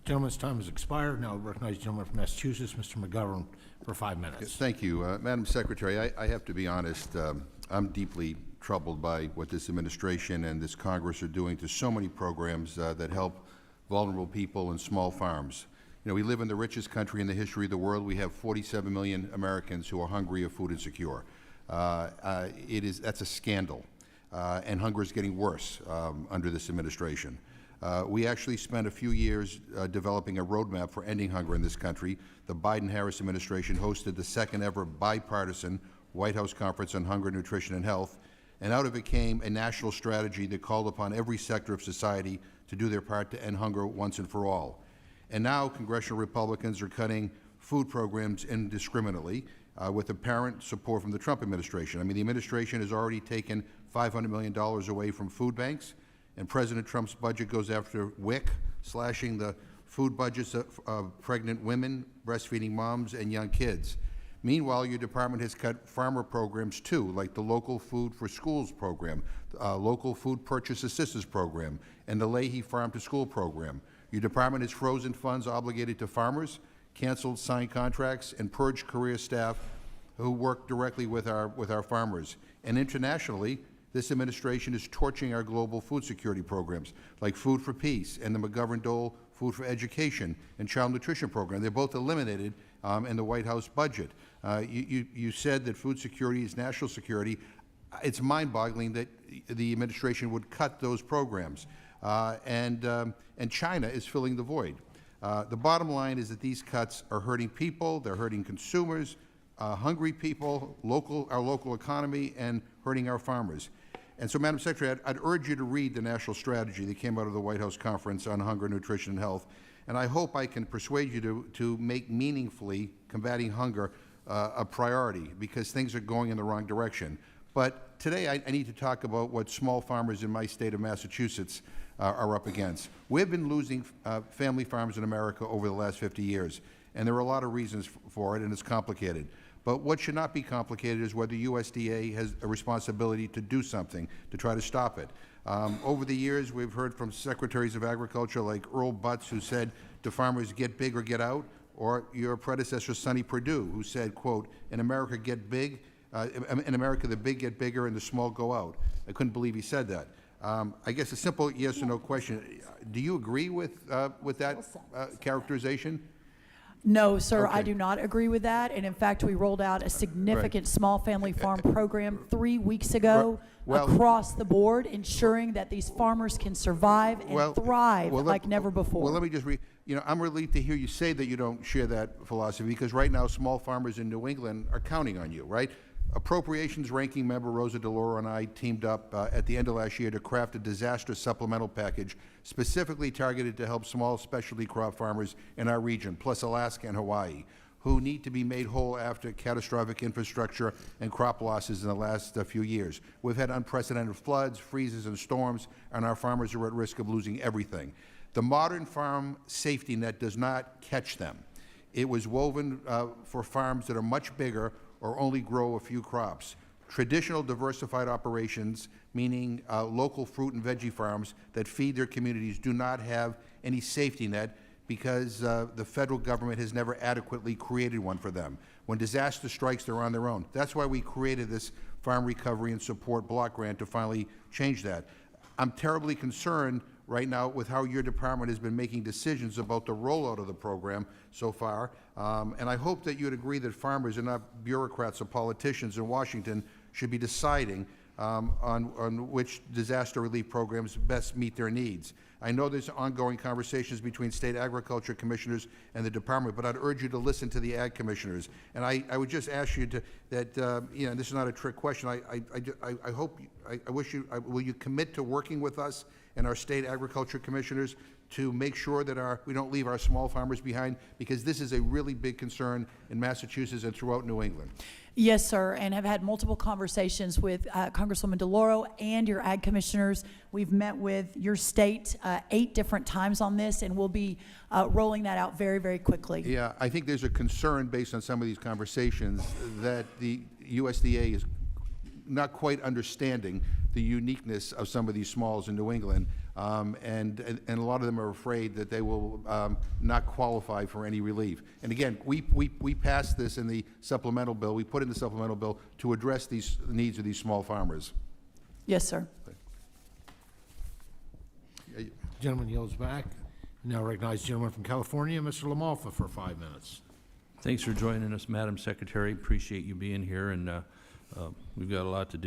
Gentleman's time has expired. Now I recognize the gentleman from Massachusetts, Mr. McGovern, for 5 minutes. Yes, thank you. Madam Secretary, I have to be honest, I'm deeply troubled by what this administration and this Congress are doing to so many programs that help vulnerable people and small farms. You know, we live in the richest country in the history of the world. We have 47 million Americans who are hungry or food insecure. That's a scandal, and hunger is getting worse under this administration. We actually spent a few years developing a roadmap for ending hunger in this country. The Biden-Harris administration hosted the second ever bipartisan White House Conference on Hunger, Nutrition, and Health, and out of it came a national strategy that called upon every sector of society to do their part to end hunger once and for all. And now congressional Republicans are cutting food programs indiscriminately with apparent support from the Trump administration. I mean, the administration has already taken $500 million away from food banks, and President Trump's budget goes after WIC, slashing the food budgets of pregnant women, breastfeeding moms, and young kids. Meanwhile, your department has cut farmer programs too, like the Local Food for Schools program, Local Food Purchase Assistance program, and the Leahy Farm to School program. Your department has frozen funds obligated to farmers, canceled signed contracts, and purged career staff who work directly with our farmers. And internationally, this administration is torching our global food security programs, like Food for Peace and the McGovern-Dole Food for Education and Child Nutrition Program. They're both eliminated in the White House budget. You said that food security is national security. It's mind-boggling that the administration would cut those programs. And China is filling the void. The bottom line is that these cuts are hurting people, they're hurting consumers, hungry people, our local economy, and hurting our farmers. And so, Madam Secretary, I'd urge you to read the national strategy that came out of the White House Conference on Hunger, Nutrition, and Health. And I hope I can persuade you to make meaningfully combating hunger a priority, because things are going in the wrong direction. But today I need to talk about what small farmers in my state of Massachusetts are up against. We've been losing family farms in America over the last 50 years, and there are a lot of reasons for it, and it's complicated. But what should not be complicated is whether USDA has a responsibility to do something to try to stop it. Over the years, we've heard from secretaries of agriculture like Earl Butz, who said to farmers, get big or get out, or your predecessor, Sonny Perdue, who said, quote, in America, in America, the big get bigger and the small go out. I couldn't believe he said that. I guess a simple yes or no question. Do you agree with that characterization? No, sir, Okay. I do not agree with that. And in fact, we rolled out a significant small family farm program 3 weeks ago across the board, ensuring that these farmers can survive and thrive like never before. Well, let me just I'm relieved to hear you say that you don't share that philosophy, because right now small farmers in New England are counting on you, right? Appropriations Ranking Member Rosa DeLauro and I teamed up at the end of last year to craft a disaster supplemental package specifically targeted to help small specialty crop farmers in our region, plus Alaska and Hawaii, who need to be made whole after catastrophic infrastructure and crop losses in the last few years. We've had unprecedented floods, freezes, and storms, and our farmers are at risk of losing everything. The modern farm safety net does not catch them. It was woven for farms that are much bigger or only grow a few crops. Traditional diversified operations, meaning local fruit and veggie farms that feed their communities, do not have any safety net because the federal government has never adequately created one for them. When disaster strikes, they're on their own. That's why we created this Farm Recovery and Support Block Grant to finally change that. I'm terribly concerned right now with how your department has been making decisions about the rollout of the program so far, and I hope that you'd agree that farmers and not bureaucrats or politicians in Washington should be deciding on which disaster relief programs best meet their needs. I know there's ongoing conversations between state agriculture commissioners and the department, but I'd urge you to listen to the ag commissioners. And I would just ask you that this is not a trick question. I hope, I wish you, will you commit to working with us and our state agriculture commissioners to make sure that we don't leave our small farmers behind, because this is a really big concern in Massachusetts and throughout New England. Yes, sir, and have had multiple conversations with Congresswoman DeLauro and your ag commissioners. We've met with your state 8 different times on this, and we'll be rolling that out very, very quickly. Yeah, I think there's a concern based on some of these conversations that the USDA is not quite understanding the uniqueness of some of these smalls in New England. and a lot of them are afraid that they will not qualify for any relief. And again, we passed this in the supplemental bill. We put in the supplemental bill to address these needs of these small farmers. Yes, sir. Gentleman yields back. Now recognize the gentleman from California, Mr. LaMalfa, for 5 minutes. Thanks for joining us, Madam Secretary. Appreciate you being here, and we've got a lot to do.